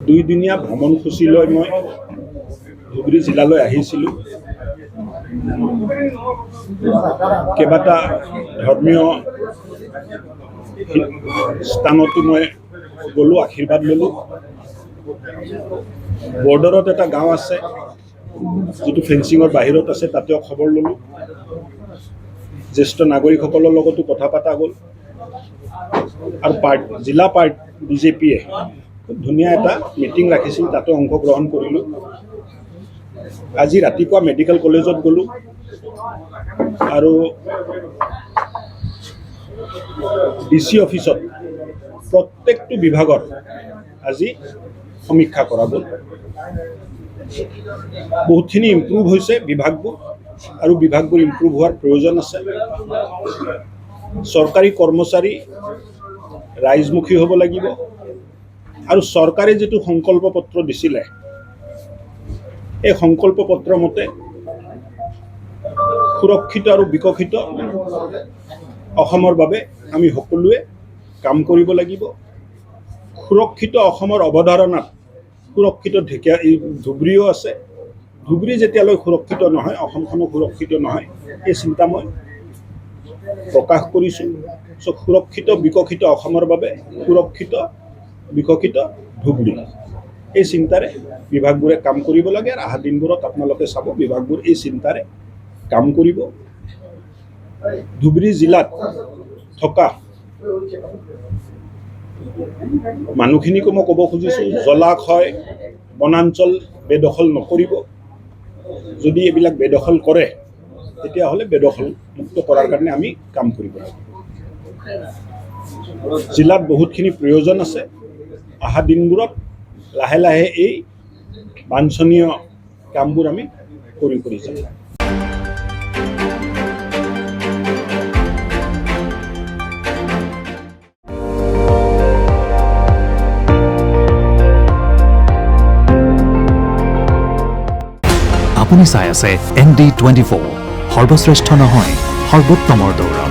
দুইদিনীয়া ভ্ৰমণসূচী লৈ মই ধুবুৰী জিলালৈ আহিছিলোঁ। কেইবাটা ধৰ্মীয় স্থানতো মই গ'লোঁ, আশীৰ্বাদ ল'লোঁ। বৰ্ডাৰত এটা গাঁও আছে যিটো ফেঞ্চিঙৰ বাহিৰত আছে, তাতেও খবৰ ল'লোঁ। জ্যেষ্ঠ নাগৰিকসকলৰ লগতো কথা পতা গ'ল। আৰু জিলা বিজেপিয়ে খুব ধুনীয়া এটা মিটিং ৰাখিছিল, তাতো অংশগ্ৰহণ কৰিলোঁ। আজি ৰাতিপুৱা মেডিকেল কলেজত গ'লোঁ আৰু DC অফিচত প্ৰত্যেকটো বিভাগৰ আজি সমীক্ষা কৰা গ'ল। বহুতখিনি ইম্প্ৰুভ হৈছে বিভাগবোৰ, আৰু বিভাগবোৰ ইম্প্ৰুভ হোৱাৰ প্ৰয়োজন আছে। চৰকাৰী কৰ্মচাৰী ৰাইজমুখী হ'ব লাগিব, আৰু চৰকাৰে যিটো সংকল্প পত্ৰ দিছিলে এই সংকল্প পত্ৰ মতে সুৰক্ষিত আৰু বিকশিত অসমৰ বাবে আমি সকলোৱে কাম কৰিব লাগিব। সুৰক্ষিত অসমৰ অৱধাৰণাত সুৰক্ষিত ধুবুৰীও আছে। ধুবুৰী যেতিয়ালৈ সুৰক্ষিত নহয়, অসমখনো সুৰক্ষিত নহয়, এই চিন্তা মই প্ৰকাশ কৰিছোঁ। সুৰক্ষিত বিকশিত অসমৰ বাবে সুৰক্ষিত বিকশিত ধুবুৰী, এই চিন্তাৰে বিভাগবোৰে কাম কৰিব লাগে। আৰু অহা দিনবোৰত আপোনালোকে চাব বিভাগবোৰ এই চিন্তাৰে কাম কৰিব। ধুবুৰী জিলাত থকা মানুহখিনিকো মই ক'ব খুজিছোঁ, জলাশয় বনাঞ্চল বেদখল নকৰিব। যদি এইবিলাক বেদখল কৰে তেতিয়াহ'লে বেদখল মুক্ত কৰাৰ কাৰণে আমি কাম কৰিব লাগিব। জিলাত বহুতখিনি প্ৰয়োজন আছে। অহা দিনবোৰত লাহে লাহে এই বাঞ্ছনীয় কামবোৰ আমি কৰি যাম। আপুনি চাই আছে ND24, সৰ্বশ্ৰেষ্ঠ নহয় সৰ্বোত্তমৰ দৌৰ।